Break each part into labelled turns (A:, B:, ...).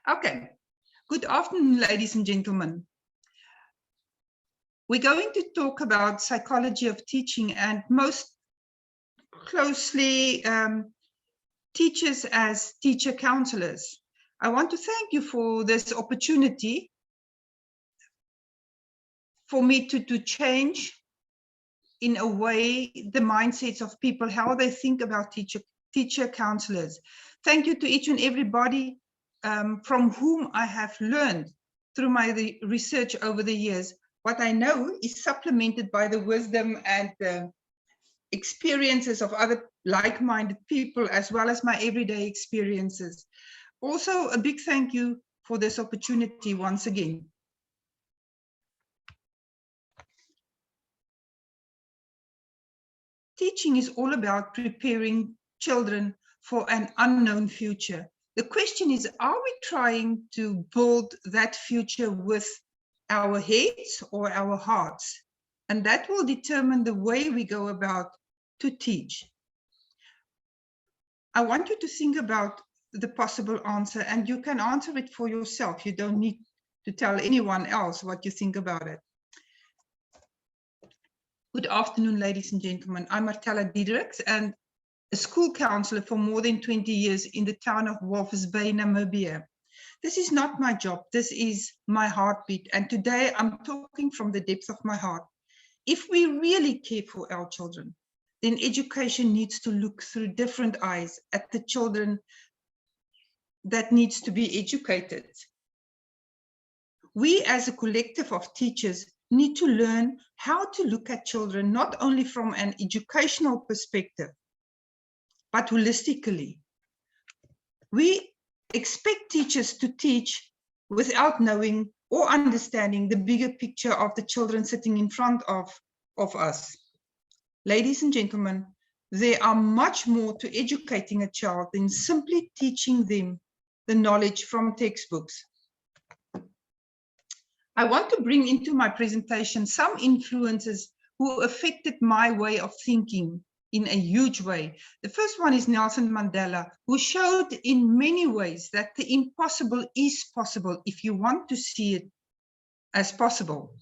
A: Okay, good afternoon, ladies and gentlemen. We're going to talk about psychology of teaching and most closely teachers as teacher counselors. I want to thank you for this opportunity for me to change in a way the mindsets of people, how they think about teacher counselors. Thank you to each and everybody from whom I have learned through my research over the years. What I know is supplemented by the wisdom and the experiences of other like-minded people, as well as my everyday experiences. Also, a big thank you for this opportunity once again. Teaching is all about preparing children for an unknown future. The question is, are we trying to build that future with our heads or our hearts? And that will determine the way we go about to teach. I want you to think about the possible answer, and you can answer it for yourself. You don't need to tell anyone else what you think about it. Good afternoon, ladies and gentlemen. I'm Martella Diedericks and a school counselor for more than 20 years in the town of Walvis Bay, Namibia. This is not my job. This is my heartbeat. And today I'm talking from the depths of my heart. If we really care for our children, then education needs to look through different eyes at the children that needs to be educated. We as a collective of teachers need to learn how to look at children, not only from an educational perspective, but holistically. We expect teachers to teach without knowing or understanding the bigger picture of the children sitting in front of us. Ladies and gentlemen, there are much more to educating a child than simply teaching them the knowledge from textbooks. I want to bring into my presentation some influences who affected my way of thinking in a huge way. The first one is Nelson Mandela, who showed in many ways that the impossible is possible if you want to see it as possible.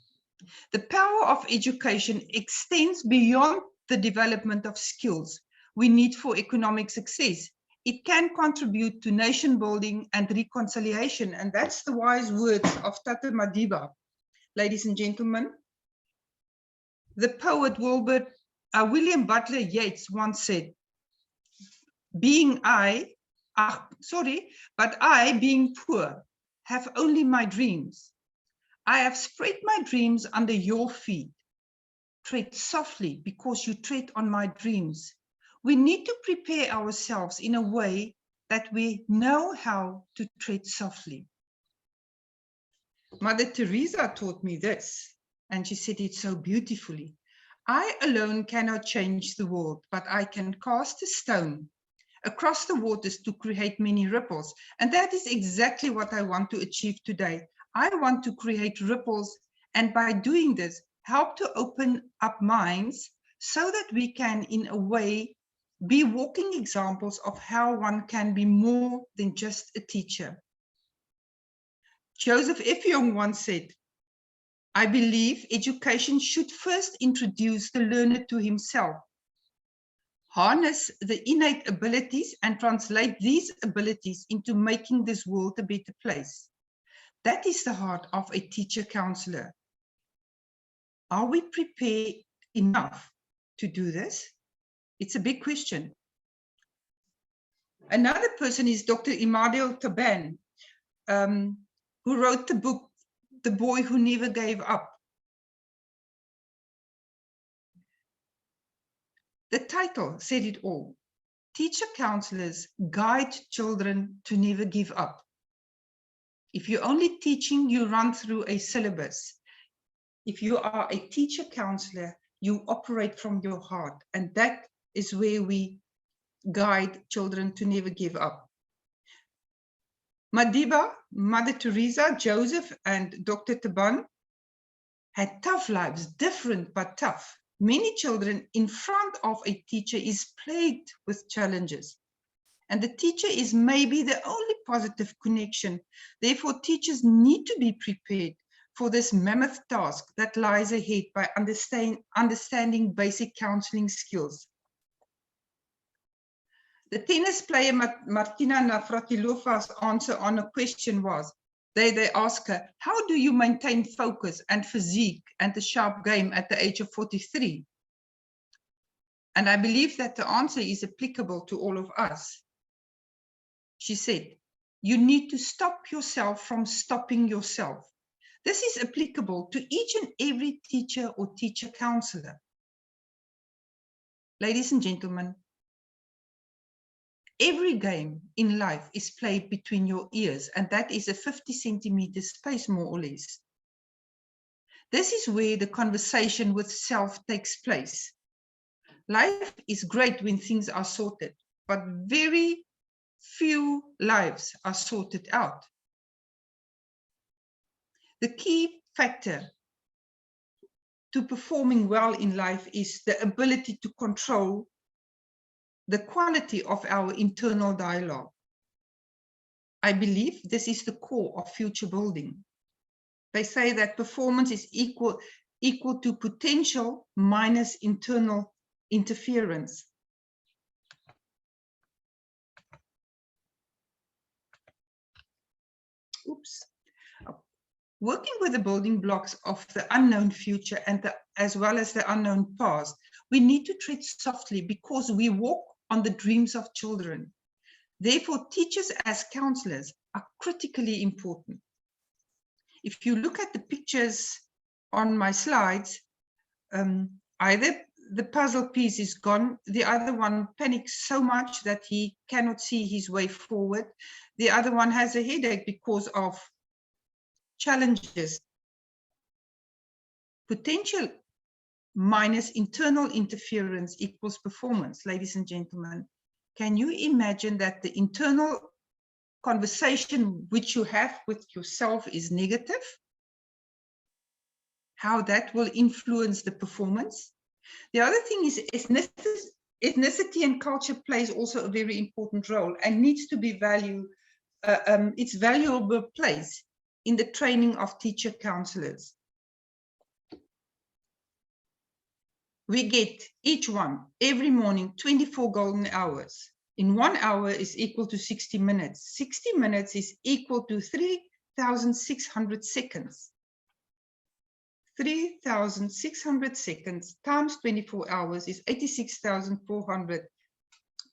A: The power of education extends beyond the development of skills we need for economic success. It can contribute to nation building and reconciliation, and that's the wise words of Tata Madiba. Ladies and gentlemen, the poet William Butler Yeats once said, I, being poor, have only my dreams. I have spread my dreams under your feet. Tread softly because you tread on my dreams. We need to prepare ourselves in a way that we know how to tread softly. Mother Teresa taught me this, and she said it so beautifully. I alone cannot change the world, but I can cast a stone across the waters to create many ripples. And that is exactly what I want to achieve today. I want to create ripples, and by doing this, help to open up minds so that we can, in a way, be walking examples of how one can be more than just a teacher. Joseph Effiong once said, I believe education should first introduce the learner to himself, harness the innate abilities and translate these abilities into making this world a better place. That is the heart of a teacher counselor. Are we prepared enough to do this? It's a big question. Another person is Dr. Imadil Taban, who wrote the book, The Boy Who Never Gave Up. The title said it all. Teacher counselors guide children to never give up. If you're only teaching, you run through a syllabus. If you are a teacher counselor, you operate from your heart, and that is where we guide children to never give up. Madiba, Mother Teresa, Joseph, and Dr. Taban had tough lives, different but tough. Many children in front of a teacher is plagued with challenges. And the teacher is maybe the only positive connection. Therefore, teachers need to be prepared for this mammoth task that lies ahead by understanding basic counseling skills. The tennis player Martina Navratilova's answer on a question was, they asked her, how do you maintain focus and physique and a sharp game at the age of 43? And I believe that the answer is applicable to all of us. She said, you need to stop yourself from stopping yourself. This is applicable to each and every teacher or teacher counselor. Ladies and gentlemen, every game in life is played between your ears, and that is a 50 centimeter space, more or less. This is where the conversation with self takes place. Life is great when things are sorted, but very few lives are sorted out. The key factor to performing well in life is the ability to control the quality of our internal dialogue. I believe this is the core of future building. They say that performance is equal to potential minus internal interference. Oops. Working with the building blocks of the unknown future and as well as the unknown past, we need to tread softly because we walk on the dreams of children. Therefore, teachers as counselors are critically important. If you look at the pictures on my slides, either the puzzle piece is gone, the other one panics so much that he cannot see his way forward, the other one has a headache because of challenges. Potential minus internal interference equals performance, ladies and gentlemen. Can you imagine that the internal conversation which you have with yourself is negative? How that will influence the performance? The other thing is ethnicity and culture plays also a very important role and needs to be valued, its valuable place in the training of teacher counselors. We get each one every morning 24 golden hours. In 1 hour is equal to 60 minutes. 60 minutes is equal to 3,600 seconds. 3,600 seconds times 24 hours is 86,400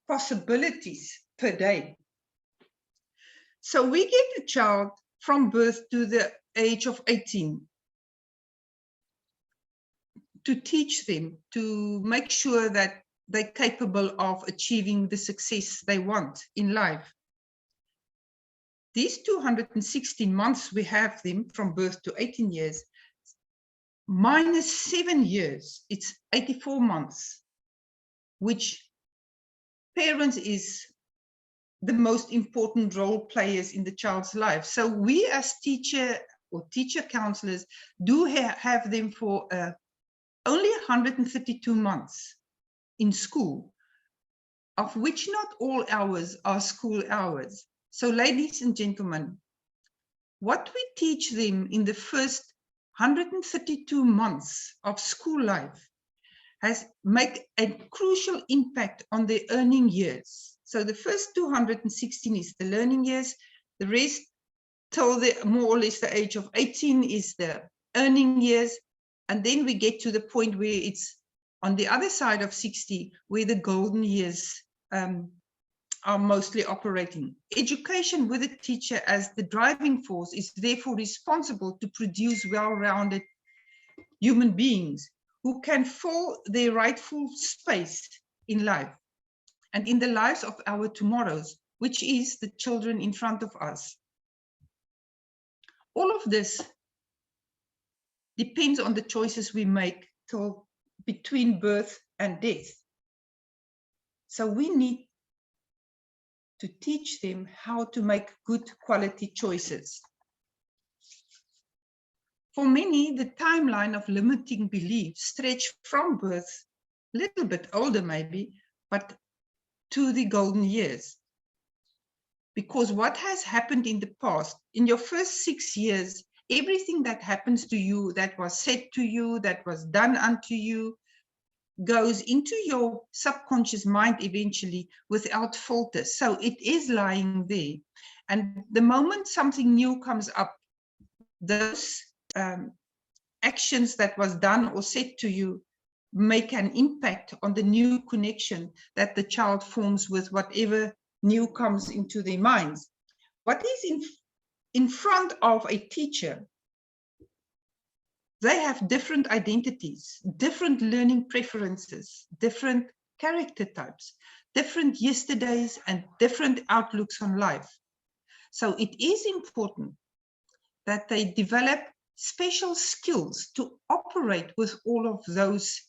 A: possibilities per day. So we get a child from birth to the age of 18 to teach them, to make sure that they're capable of achieving the success they want in life. These 260 months we have them from birth to 18 years, minus 7 years, it's 84 months, which parents is the most important role players in the child's life. So we as teacher or teacher counselors do have them for only 132 months in school, of which not all hours are school hours. So ladies and gentlemen, what we teach them in the first 132 months of school life has made a crucial impact on their earning years. So the first 216 is the learning years, the rest till the more or less the age of 18 is the earning years, and then we get to the point where it's on the other side of 60, where the golden years are mostly operating. Education with a teacher as the driving force is therefore responsible to produce well-rounded human beings who can fill their rightful space in life and in the lives of our tomorrows, which is the children in front of us. All of this depends on the choices we make till between birth and death. So we need to teach them how to make good quality choices. For many, the timeline of limiting beliefs stretch from birth, a little bit older maybe, but to the golden years. Because what has happened in the past, in your first 6 years, everything that happens to you, that was said to you, that was done unto you, goes into your subconscious mind eventually without filter. So it is lying there. And the moment something new comes up, those actions that was done or said to you make an impact on the new connection that the child forms with whatever new comes into their minds. What is in front of a teacher, they have different identities, different learning preferences, different character types, different yesterdays, and different outlooks on life. So it is important that they develop special skills to operate with all of those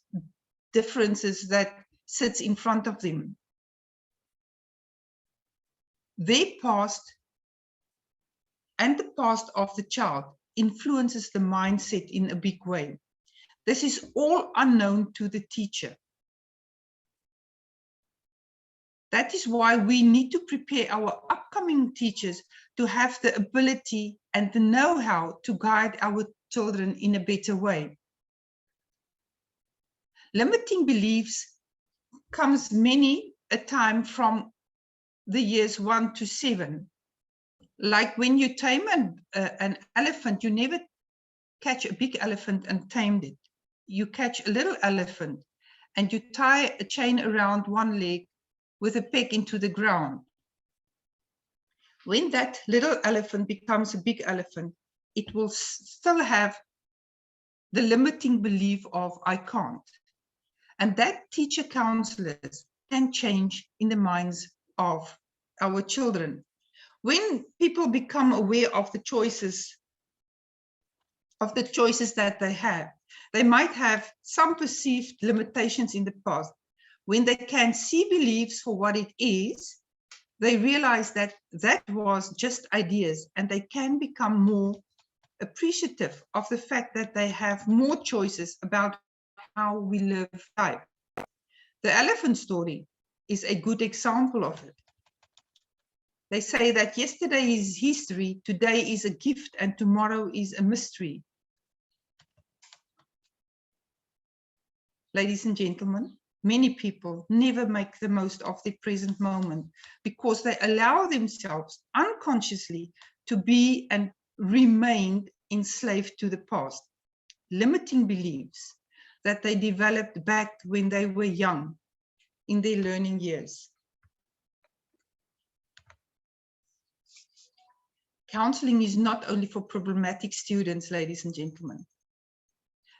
A: differences that sits in front of them. Their past and the past of the child influences the mindset in a big way. This is all unknown to the teacher. That is why we need to prepare our upcoming teachers to have the ability and the know-how to guide our children in a better way. Limiting beliefs comes many a time from the years 1 to 7. Like when you tame an elephant, you never catch a big elephant and tamed it. You catch a little elephant and you tie a chain around one leg with a peg into the ground. When that little elephant becomes a big elephant, it will still have the limiting belief of I can't. And that teacher counselors can change in the minds of our children. When people become aware of the choices that they have, they might have some perceived limitations in the past. When they can see beliefs for what it is, they realize that that was just ideas, and they can become more appreciative of the fact that they have more choices about how we live life. The elephant story is a good example of it. They say that yesterday is history, today is a gift, and tomorrow is a mystery. Ladies and gentlemen, many people never make the most of the present moment because they allow themselves unconsciously to be and remain enslaved to the past, limiting beliefs that they developed back when they were young in their learning years. Counseling is not only for problematic students, ladies and gentlemen.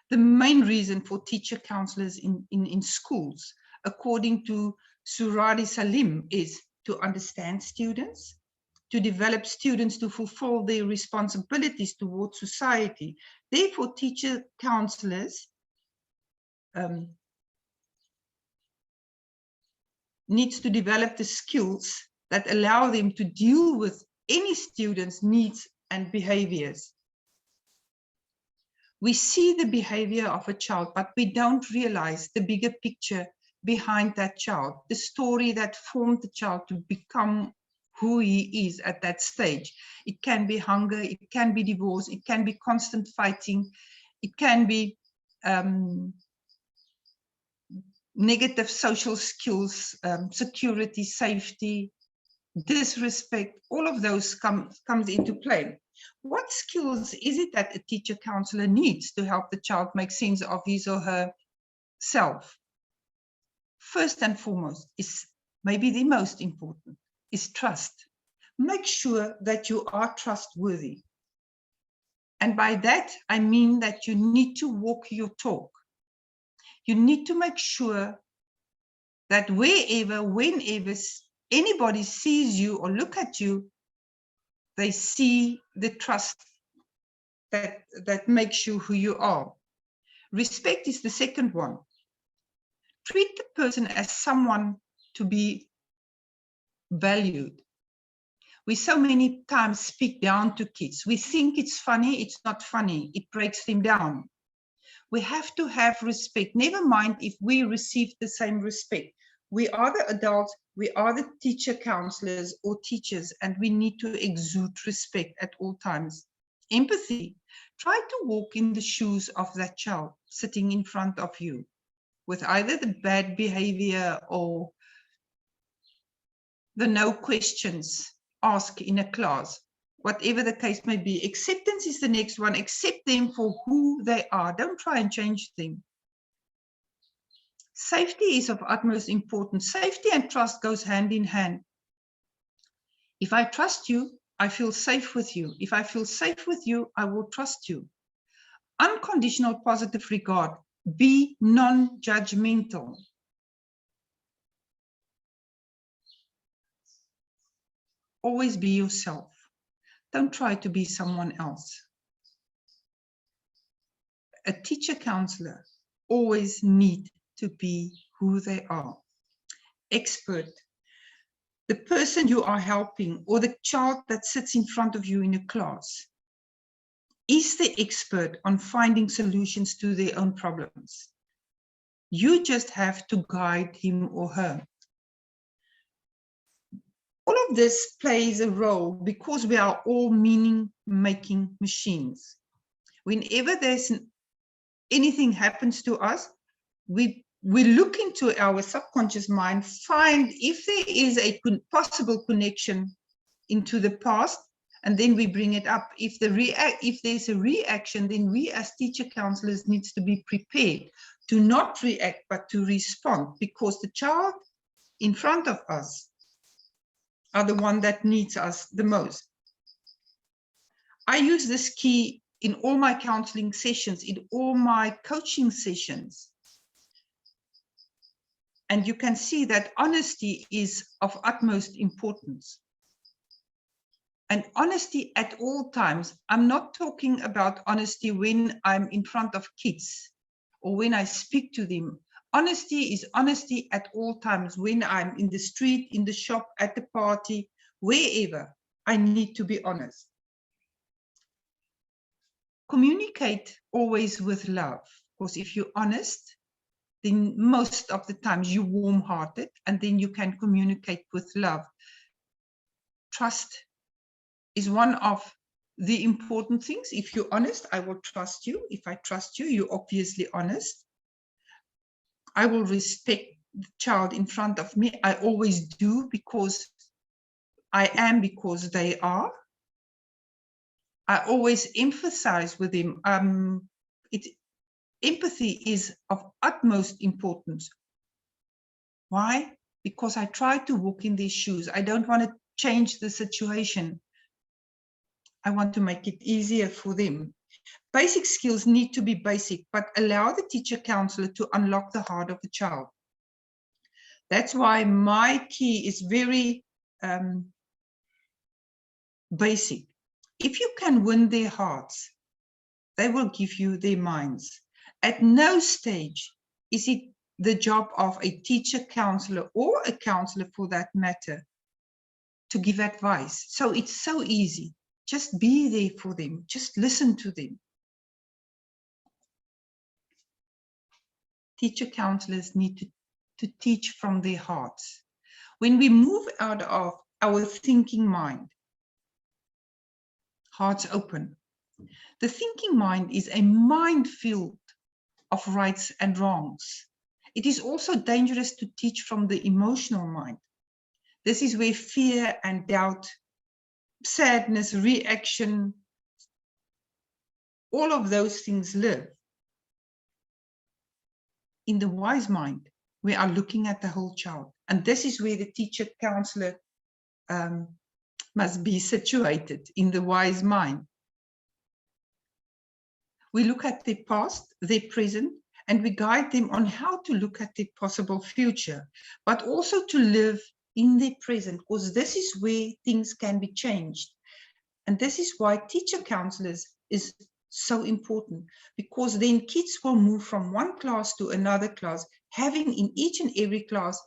A: The main reason for teacher counselors in schools, according to Suradi Salim, is to understand students, to develop students to fulfill their responsibilities towards society. Therefore, teacher counselors needs to develop the skills that allow them to deal with any student's needs and behaviors. We see the behavior of a child, but we don't realize the bigger picture behind that child, the story that formed the child to become who he is at that stage. It can be hunger, it can be divorce, it can be constant fighting, it can be negative social skills, security, safety, disrespect, all of those comes into play. What skills is it that a teacher counselor needs to help the child make sense of his or her self? First and foremost, is maybe the most important, is trust. Make sure that you are trustworthy. And by that, I mean that you need to walk your talk. You need to make sure that wherever, whenever anybody sees you or look at you, they see the trust that makes you who you are. Respect is the second one. Treat the person as someone to be valued. We so many times speak down to kids. We think it's funny, it's not funny. It breaks them down. We have to have respect. Never mind if we receive the same respect. We are the adults, we are the teacher counselors or teachers, and we need to exude respect at all times. Empathy. Try to walk in the shoes of that child sitting in front of you with either the bad behavior or the no questions asked in a class. Whatever the case may be, acceptance is the next one. Accept them for who they are. Don't try and change them. Safety is of utmost importance. Safety and trust goes hand in hand. If I trust you, I feel safe with you. If I feel safe with you, I will trust you. Unconditional positive regard. Be non-judgmental. Always be yourself. Don't try to be someone else. A teacher counselor always need to be who they are. Expert. The person you are helping or the child that sits in front of you in a class is the expert on finding solutions to their own problems. You just have to guide him or her. All of this plays a role because we are all meaning-making machines. Whenever there's anything happens to us, we look into our subconscious mind, find if there is a possible connection into the past, and then we bring it up. If there's a reaction, then we as teacher counselors needs to be prepared to not react, but to respond, because the child in front of us are the one that needs us the most. I use this key in all my counseling sessions, in all my coaching sessions. And you can see that honesty is of utmost importance. And honesty at all times. I'm not talking about honesty when I'm in front of kids or when I speak to them. Honesty is honesty at all times. When I'm in the street, in the shop, at the party, wherever, I need to be honest. Communicate always with love, because if you're honest, then most of the times you're warm-hearted, and then you can communicate with love. Trust is one of the important things. If you're honest, I will trust you. If I trust you, you're obviously honest. I will respect the child in front of me. I always do, because I am because they are. I always emphasize with them. Empathy is of utmost importance. Why? Because I try to walk in their shoes. I don't want to change the situation. I want to make it easier for them. Basic skills need to be basic, but allow the teacher counselor to unlock the heart of the child. That's why my key is very basic. If you can win their hearts, they will give you their minds. At no stage is it the job of a teacher counselor or a counselor for that matter to give advice. So it's so easy. Just be there for them. Just listen to them. Teacher counselors need to teach from their hearts. When we move out of our thinking mind, hearts open. The thinking mind is a minefield of rights and wrongs. It is also dangerous to teach from the emotional mind. This is where fear and doubt, sadness, reaction, all of those things live. In the wise mind, we are looking at the whole child. And this is where the teacher counselor must be situated, in the wise mind. We look at their past, their present, and we guide them on how to look at their possible future, but also to live in their present, because this is where things can be changed. And this is why teacher counselors is so important, because then kids will move from one class to another class, having in each and every class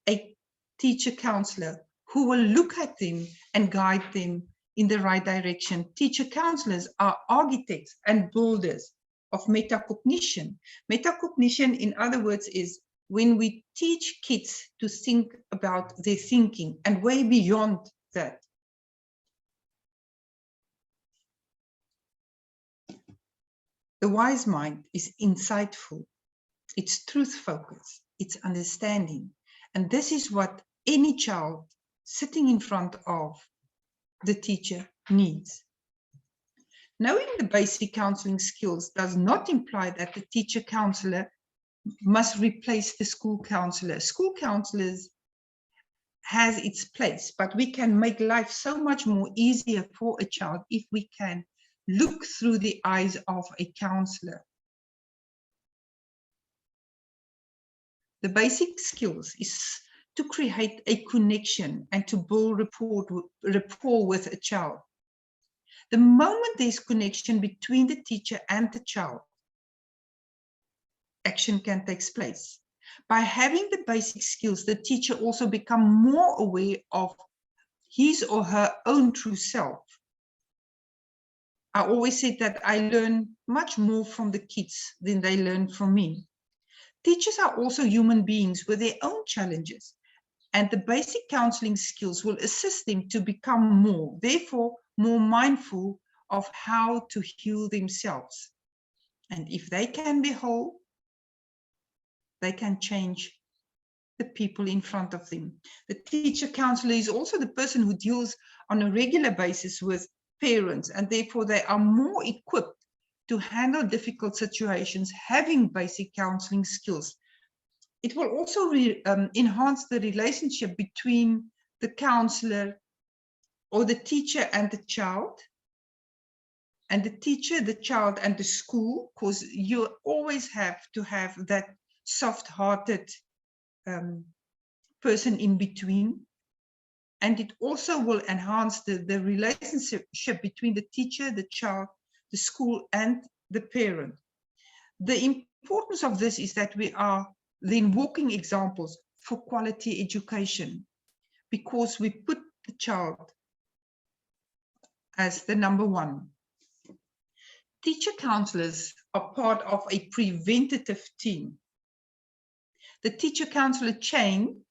A: a teacher counselor who will look at them and guide them in the right direction. Teacher counselors are architects and builders of metacognition. Metacognition, in other words, is when we teach kids to think about their thinking and way beyond that. The wise mind is insightful, it's truth focused, it's understanding. And this is what any child sitting in front of the teacher needs. Knowing the basic counseling skills does not imply that the teacher counselor must replace the school counselor. School counselors has its place, but we can make life so much more easier for a child if we can look through the eyes of a counselor. The basic skills is to create a connection and to build rapport with a child. The moment there's connection between the teacher and the child, action can take place. By having the basic skills, the teacher also becomes more aware of his or her own true self. I always said that I learn much more from the kids than they learn from me. Teachers are also human beings with their own challenges, and the basic counseling skills will assist them to become more, therefore, more mindful of how to heal themselves. And if they can be whole, they can change the people in front of them. The teacher counselor is also the person who deals on a regular basis with parents, and therefore they are more equipped to handle difficult situations, having basic counseling skills. It will also enhance the relationship between the counselor or the teacher and the child, and the teacher, the child, and the school, because you always have to have that soft-hearted person in between. And it also will enhance the relationship between the teacher, the child, the school, and the parent. The importance of this is that we are then walking examples for quality education, because we put the child as the number one. Teacher counselors are part of a preventative team. The teacher counselor chain,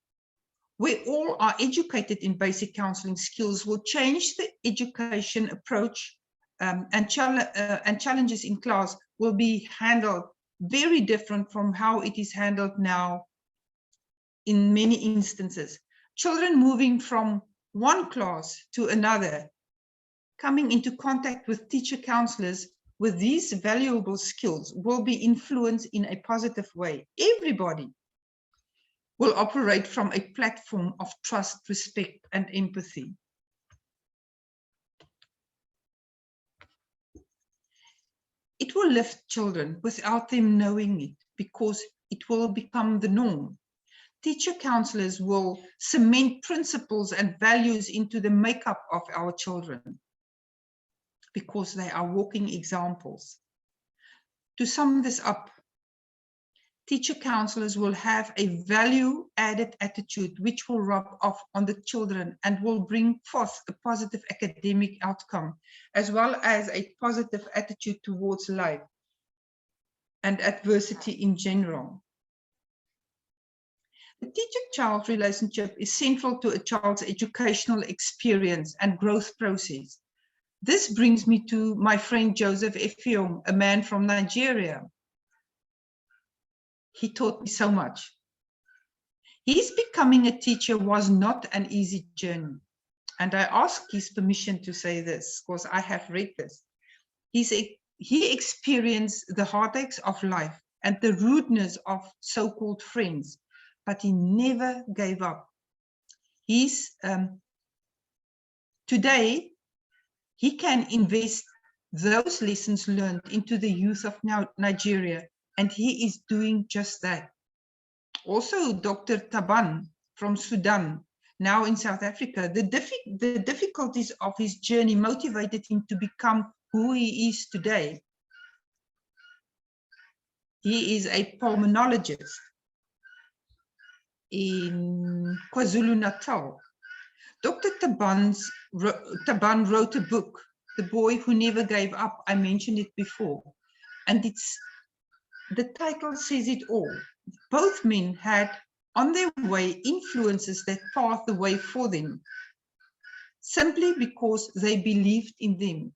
A: where all are educated in basic counseling skills, will change the education approach, and challenges in class will be handled very different from how it is handled now in many instances. Children moving from one class to another, coming into contact with teacher counselors with these valuable skills, will be influenced in a positive way. Everybody will operate from a platform of trust, respect, and empathy. It will lift children without them knowing it, because it will become the norm. Teacher counselors will cement principles and values into the makeup of our children, because they are walking examples. To sum this up, teacher counselors will have a value-added attitude which will rub off on the children and will bring forth a positive academic outcome, as well as a positive attitude towards life and adversity in general. The teacher-child relationship is central to a child's educational experience and growth process. This brings me to my friend Joseph Effiong, a man from Nigeria. He taught me so much. His becoming a teacher was not an easy journey. And I ask his permission to say this, because I have read this. He experienced the heartaches of life and the rudeness of so-called friends, but he never gave up. Today, he can invest those lessons learned into the youth of Nigeria, and he is doing just that. Also, Dr. Taban from Sudan, now in South Africa, the difficulties of his journey motivated him to become who he is today. He is a pulmonologist in KwaZulu-Natal. Dr. Taban wrote a book, The Boy Who Never Gave Up. I mentioned it before. And the title says it all. Both men had on their way influences that paved the way for them, simply because they believed in them.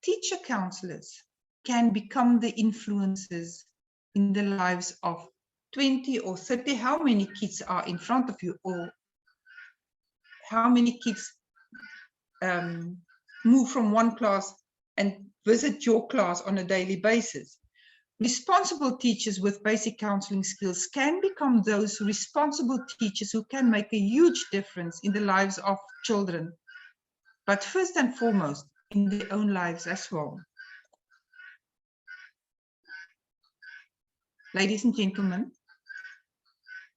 A: Teacher counselors can become the influences in the lives of 20 or 30, how many kids are in front of you, or how many kids move from one class and visit your class on a daily basis. Responsible teachers with basic counseling skills can become those responsible teachers who can make a huge difference in the lives of children, but first and foremost, in their own lives as well. Ladies and gentlemen,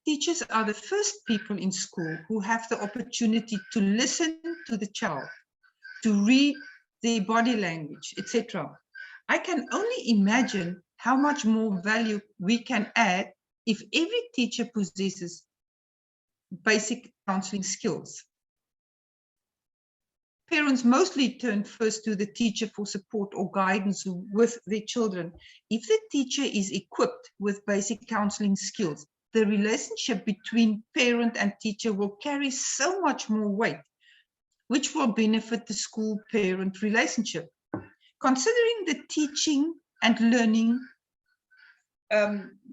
A: teachers are the first people in school who have the opportunity to listen to the child, to read their body language, etc. I can only imagine how much more value we can add if every teacher possesses basic counseling skills. Parents mostly turn first to the teacher for support or guidance with their children. If the teacher is equipped with basic counseling skills, the relationship between parent and teacher will carry so much more weight, which will benefit the school-parent relationship. Considering the teaching and learning,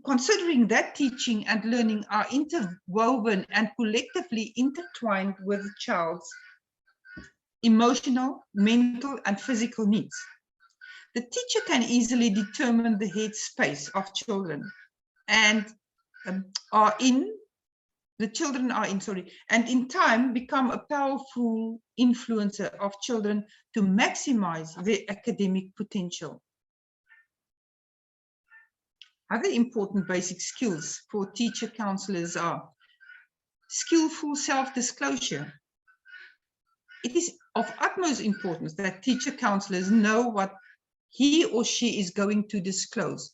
A: considering that teaching and learning are interwoven and collectively intertwined with the child's emotional, mental, and physical needs, the teacher can easily determine the headspace of children and and in time become a powerful influencer of children to maximize their academic potential. Other important basic skills for teacher counselors are skillful self-disclosure. It is of utmost importance that teacher counselors know what he or she is going to disclose.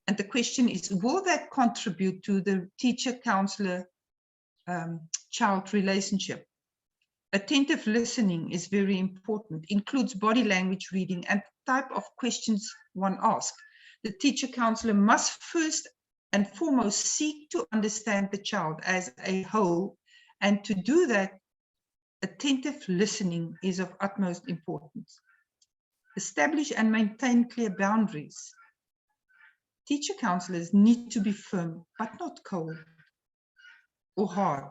A: And the question is, will that contribute to the teacher-counselor child relationship? Attentive listening is very important, includes body language reading and the type of questions one asks. The teacher-counselor must first and foremost seek to understand the child as a whole, and to do that, attentive listening is of utmost importance. Establish and maintain clear boundaries. Teacher counselors need to be firm, but not cold or hard.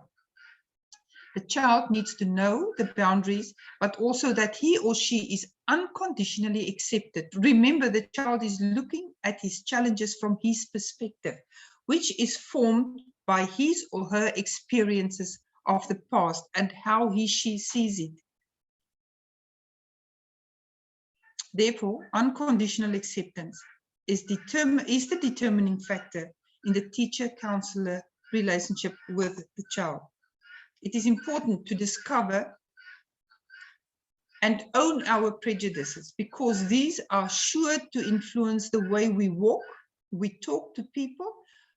A: The child needs to know the boundaries, but also that he or she is unconditionally accepted. Remember, the child is looking at his challenges from his perspective, which is formed by his or her experiences of the past and how she sees it. Therefore, unconditional acceptance is the determining factor in the teacher-counselor relationship with the child. It is important to discover and own our prejudices, because these are sure to influence the way we walk, we talk to people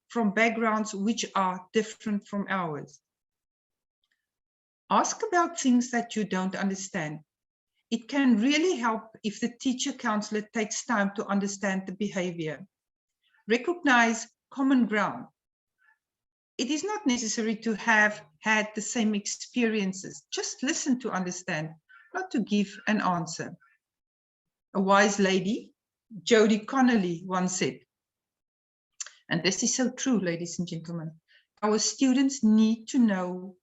A: from backgrounds which are different from ours. Ask about things that you don't understand. It can really help if the teacher-counselor takes time to understand the behavior. Recognize common ground. It is not necessary to have had the same experiences. Just listen to understand, not to give an answer. A wise lady, Jodie Connolly, once said, and this is so true, ladies and gentlemen, our students need to know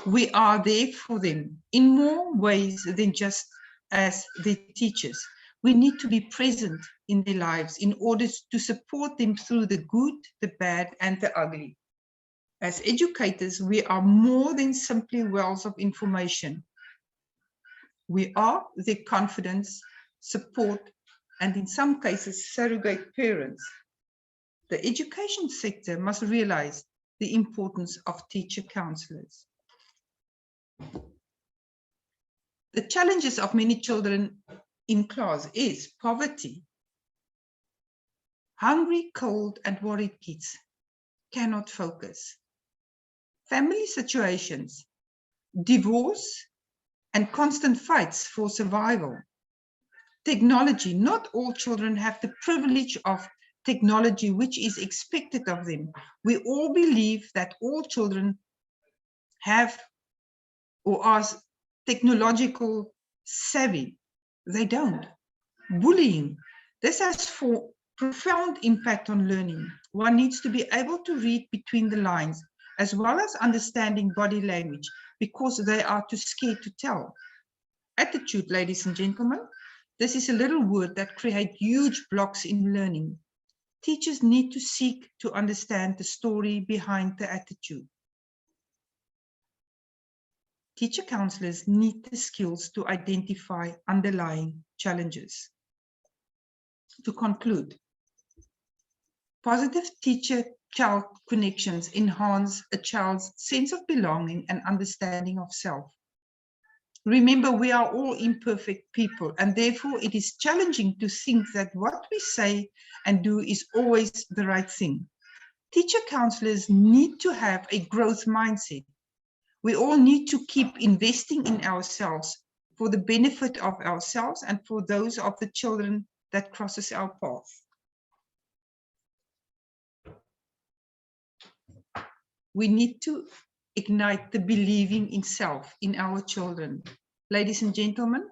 A: we are there for them in more ways than just as their teachers. We need to be present in their lives in order to support them through the good, the bad, and the ugly. As educators, we are more than simply wells of information. We are their confidence, support, and in some cases, surrogate parents. The education sector must realize the importance of teacher counselors. The challenges of many children in class is poverty. Hungry, cold, and worried kids cannot focus. Family situations, divorce, and constant fights for survival. Technology. Not all children have the privilege of technology which is expected of them. We all believe that all children have or are technological savvy. They don't. Bullying. This has profound impact on learning. One needs to be able to read between the lines, as well as understanding body language, because they are too scared to tell. Attitude, ladies and gentlemen, this is a little word that creates huge blocks in learning. Teachers need to seek to understand the story behind the attitude. Teacher counselors need the skills to identify underlying challenges. To conclude, positive teacher-child connections enhance a child's sense of belonging and understanding of self. Remember, we are all imperfect people, and therefore it is challenging to think that what we say and do is always the right thing. Teacher counselors need to have a growth mindset. We all need to keep investing in ourselves for the benefit of ourselves and for those of the children that crosses our path. We need to ignite the believing in self in our children. Ladies and gentlemen,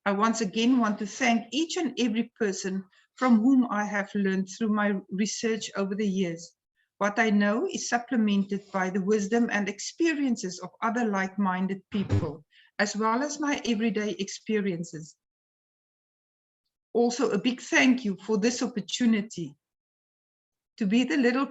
A: I once again want to thank each and every person from whom I have learned through my research over the years. What I know is supplemented by the wisdom and experiences of other like-minded people, as well as my everyday experiences. Also, a big thank you for this opportunity to be the little